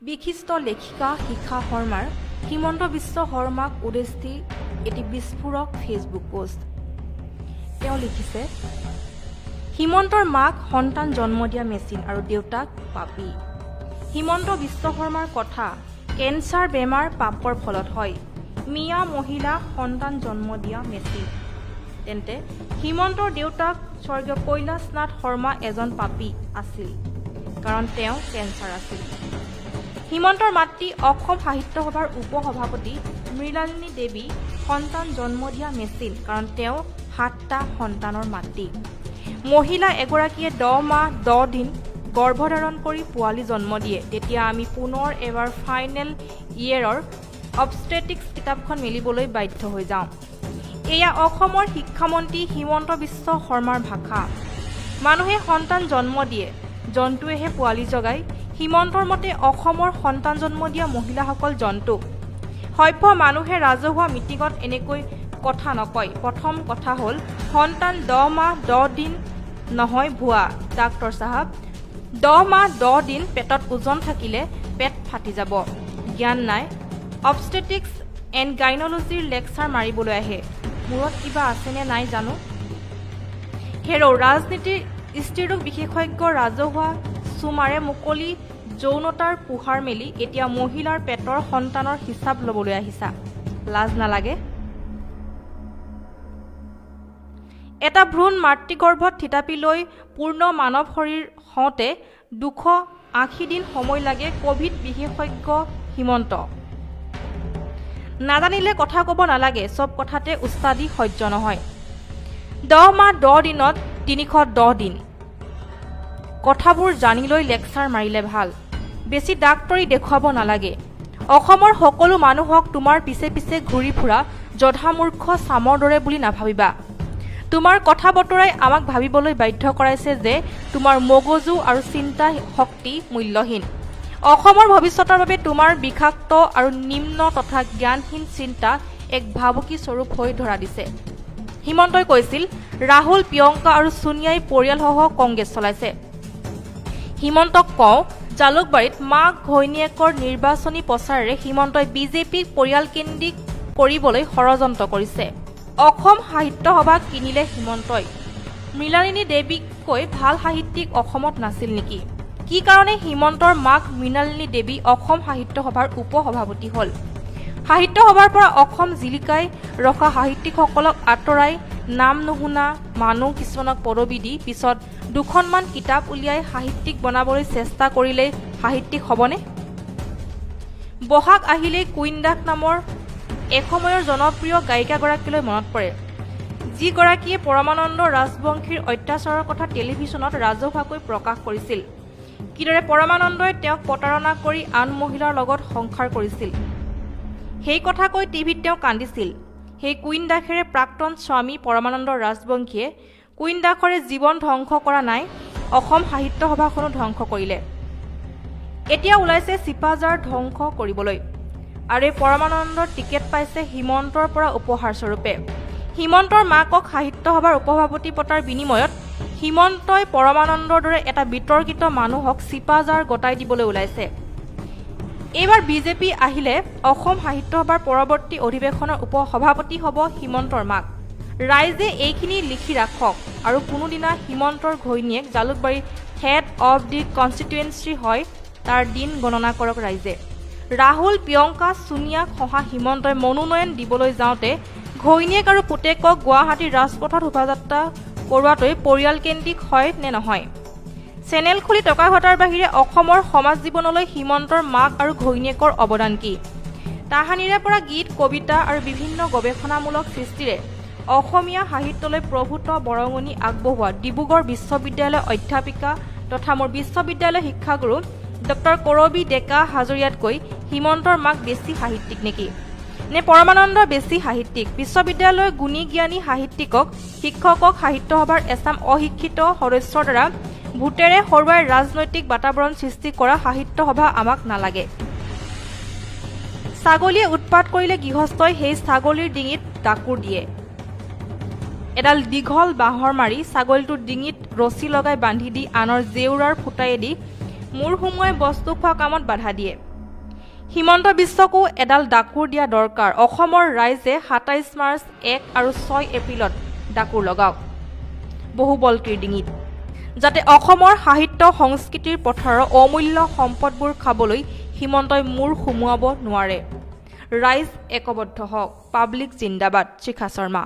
বিশিষ্ট লেখিকা শিখা শৰ্মাৰ হিমন্ত বিশ্ব শৰ্মাক উদ্দেশ্যি এটি বিস্ফোৰক ফেচবুক পোষ্ট। তেওঁ লিখিছে, হিমন্তৰ মাক সন্তান জন্ম দিয়া মেচিন আৰু দেউতাক পাপী। হিমন্ত বিশ্ব শৰ্মাৰ কথা, কেঞ্চাৰ বেমাৰ পাপৰ ফলত হয়, মিয়া মহিলা সন্তান জন্ম দিয়া মেচিন। তেন্তে হিমন্তৰ দেউতাক স্বৰ্গীয় কৈলাশনাথ শৰ্মা এজন পাপী আছিল, কাৰণ তেওঁ কেঞ্চাৰ আছিল। হিমন্তৰ মাতৃ অসম সাহিত্য সভাৰ উপসভাপতি মৃণালিনী দেৱী সন্তান জন্ম দিয়া মেচিন, কাৰণ তেওঁ 7টা সন্তানৰ মাতৃ। মহিলা এগৰাকীয়ে 10 মাহ 10 দিন গৰ্ভধাৰণ কৰি পোৱালি জন্ম দিয়ে। তেতিয়া আমি পুনৰ এবাৰ ফাইনেল ইয়েৰৰ অবষ্টেটিক্স কিতাপখন মেলিবলৈ বাধ্য হৈ যাওঁ। এয়া অসমৰ শিক্ষামন্ত্ৰী হিমন্ত বিশ্ব শৰ্মাৰ ভাষা। মানুহে সন্তান জন্ম দিয়ে, জন্তুৱেহে পোৱালি জগায়। হিমন্তৰ মতে অসমৰ সন্তান জন্ম দিয়া মহিলাসকল জন্তু। সভ্য মানুহে ৰাজহুৱা মিটিঙত এনেকৈ কথা নকয়। প্ৰথম কথা হ'ল, সন্তান 10 মাহ 10 দিন নহয় ভুৱা। ডাক্তৰ চাহাব, 10 মাহ 10 দিন পেটত ওজন থাকিলে পেট ফাটি যাব। জ্ঞান নাই। অবষ্টেটিক্স এণ্ড গাইনলজিৰ লেকচাৰ মাৰিবলৈ আহে। মূৰত কিবা আছেনে নাই জানো। হেৰ' ৰাজনীতিৰ স্ত্ৰীৰোগ বিশেষজ্ঞ ৰাজহুৱা চুমাৰে মুকলি যৌনতাৰ পোহাৰ মেলি এতিয়া মহিলাৰ পেটৰ সন্তানৰ হিচাপ ল'বলৈ আহিছা। লাজ নালাগে? এটা ভ্ৰূণ মাতৃগৰ্ভত থিতাপি লৈ পূৰ্ণ মানৱ শৰীৰ হওঁতে 280 দিন সময় লাগে কভিড বিশেষজ্ঞ হিমন্ত। নাজানিলে কথা ক'ব নালাগে, চব কথাতে উস্তাদি সহ্য নহয়। 10 মাহ 10 দিনত 310 দিন। কথাবোৰ জানি লৈ লেকচাৰ মাৰিলে ভাল। বেছি ডাক্তৰী দেখুৱাব নালাগে। অসমৰ সকলো মানুহক তোমাৰ পিছে পিছে ঘূৰি ফুৰা জধামূৰ্খ চামৰ দৰে বুলি নাভাবিবা। তোমাৰ কথা বতৰাই আমাক ভাবিবলৈ বাধ্য কৰাইছে যে তোমাৰ মগজু আৰু চিন্তা শক্তি মূল্যহীন। অসমৰ ভৱিষ্যতৰ বাবে তোমাৰ বিষাক্ত আৰু নিম্ন তথা জ্ঞানহীন চিন্তা এক ভাবুকি স্বৰূপ হৈ ধৰা দিছে। হিমন্তই কৈছিল, ৰাহুল, প্ৰিয়ংকা আৰু সোনিয়াই পৰিয়ালসহ কংগ্ৰেছ চলাইছে। হিমন্তক কওঁ, জালুকবাৰীত মাক ঘৈণীয়েকৰ নিৰ্বাচনী প্ৰচাৰেৰে হিমন্তই বিজেপিক পৰিয়ালকেন্দ্ৰিক কৰিবলৈ ষড়যন্ত্ৰ কৰিছে। অসম সাহিত্য সভা কিনিলে হিমন্তই। মৃণালিনী দেৱীতকৈ ভাল সাহিত্যিক অসমত নাছিল নেকি? কি কাৰণে হিমন্তৰ মাক মৃণালিনী দেৱী অসম সাহিত্য সভাৰ উপসভাপতি হ'ল? সাহিত্য সভাৰ পৰা অসম জিলিকাই ৰখা সাহিত্যিকসকলক আঁতৰাই নাম নুশুনা মানুহ কিছুমানক পদবী দি পিছত 2খনমান কিতাপ উলিয়াই সাহিত্যিক বনাবলৈ চেষ্টা কৰিলেই সাহিত্যিক হ'বনে? বহাগ আহিলেই কুইন দাস নামৰ এসময়ৰ জনপ্ৰিয় গায়িকাগৰাকীলৈ মনত পৰে, যিগৰাকীয়ে পৰমানন্দ ৰাজবংশীৰ অত্যাচাৰৰ কথা টেলিভিছনত ৰাজহুৱাকৈ প্ৰকাশ কৰিছিল। কিদৰে পৰমানন্দই তেওঁক প্ৰতাৰণা কৰি আন মহিলাৰ লগত সংসাৰ কৰিছিল, সেই কথা কৈ টিভিত তেওঁ কান্দিছিল। সেই কুইন দাসেৰে প্ৰাক্তন স্বামী পৰমানন্দ ৰাজবংশীয়ে কুইন দাসৰে জীৱন ধ্বংস কৰা নাই, অসম সাহিত্য সভাখনো ধ্বংস কৰিলে। এতিয়া ওলাইছে চিপাঝাৰ ধ্বংস কৰিবলৈ। আৰু এই পৰমানন্দৰ টিকেট পাইছে হিমন্তৰ পৰা উপহাৰ স্বৰূপে। হিমন্তৰ মাকক সাহিত্য সভাৰ উপসভাপতি পতাৰ বিনিময়ত হিমন্তই পৰমানন্দৰ দৰে এটা বিতৰ্কিত মানুহক চিপাঝাৰ গতাই দিবলৈ ওলাইছে। এইবাৰ বিজেপি আহিলে অসম সাহিত্য সভাৰ পৰৱৰ্তী অধিৱেশনৰ উপসভাপতি হ'ব হিমন্তৰ মাক। ৰাইজে এইখিনি লিখি ৰাখক আৰু কোনোদিনা হিমন্তৰ ঘৈণীয়েক জালুকবাৰীৰ হেড অৱ দি কনষ্টিটুৱেঞ্চি হয় তাৰ দিন গণনা কৰক ৰাইজে। ৰাহুল, প্ৰিয়ংকা, সোনিয়াক সহা হিমন্তই মনোনয়ন দিবলৈ যাওঁতে ঘৈণীয়েক আৰু পুতেকক গুৱাহাটীৰ ৰাজপথত শোভাযাত্ৰা কৰোৱাটোৱে পৰিয়ালকেন্দ্ৰিক হয় নে নহয়? চেনেল খুলি টকা ঘটাৰ বাহিৰে অসমৰ সমাজ জীৱনলৈ হিমন্তৰ মাক আৰু ঘৈণীয়েকৰ অৱদান কি? তাহানিৰে পৰা গীত, কবিতা আৰু বিভিন্ন গৱেষণামূলক সৃষ্টিৰে অসমীয়া সাহিত্যলৈ প্ৰভূত বৰঙণি আগবঢ়োৱা ডিব্ৰুগড় বিশ্ববিদ্যালয়ৰ অধ্যাপিকা তথা মোৰ বিশ্ববিদ্যালয় শিক্ষাগুৰু ডক্টৰ কৰবী ডেকা হাজৰিয়াতকৈ হিমন্তৰ মাক বেছি সাহিত্যিক নেকি? নে পৰমানন্দ বেছি সাহিত্যিক? বিশ্ববিদ্যালয়ৰ গুণী জ্ঞানী সাহিত্যিকক, শিক্ষকক সাহিত্য সভাৰ এচাম অশিক্ষিত সদস্যৰ দ্বাৰা ভোটেৰে হৰুৱাই ৰাজনৈতিক বাতাবৰণ সৃষ্টি কৰা সাহিত্য সভা আমাক নালাগে। ছাগলীয়ে উৎপাত কৰিলে গৃহস্থই সেই ছাগলীৰ ডিঙিত ডাকুৰ দিয়ে। এডাল দীঘল বাঁহৰ মাৰি ছাগলীটোৰ ডিঙিত ৰছী লগাই বান্ধি দি আনৰ জেউৰাৰ ফুটাইদি মূৰ সুমুৱাই বস্তু খোৱা কামত বাধা দিয়ে। হিমন্ত বিশ্বকো এডাল ডাকুৰ দিয়া দৰকাৰ অসমৰ ৰাইজে ২৭ মাৰ্চ ১ আৰু ৬ এপ্ৰিলত ডাকুৰ লগাওক বহুবলকীৰ ডিঙিত যাতে অসমৰ সাহিত্য সংস্কৃতিৰ পথাৰৰ অমূল্য সম্পদবোৰ খাবলৈ হিমন্তই মূৰ সুমুৱাব নোৱাৰে ৰাইজ একবদ্ধ হওক পাব্লিক জিন্দাবাদ শিখা শৰ্মা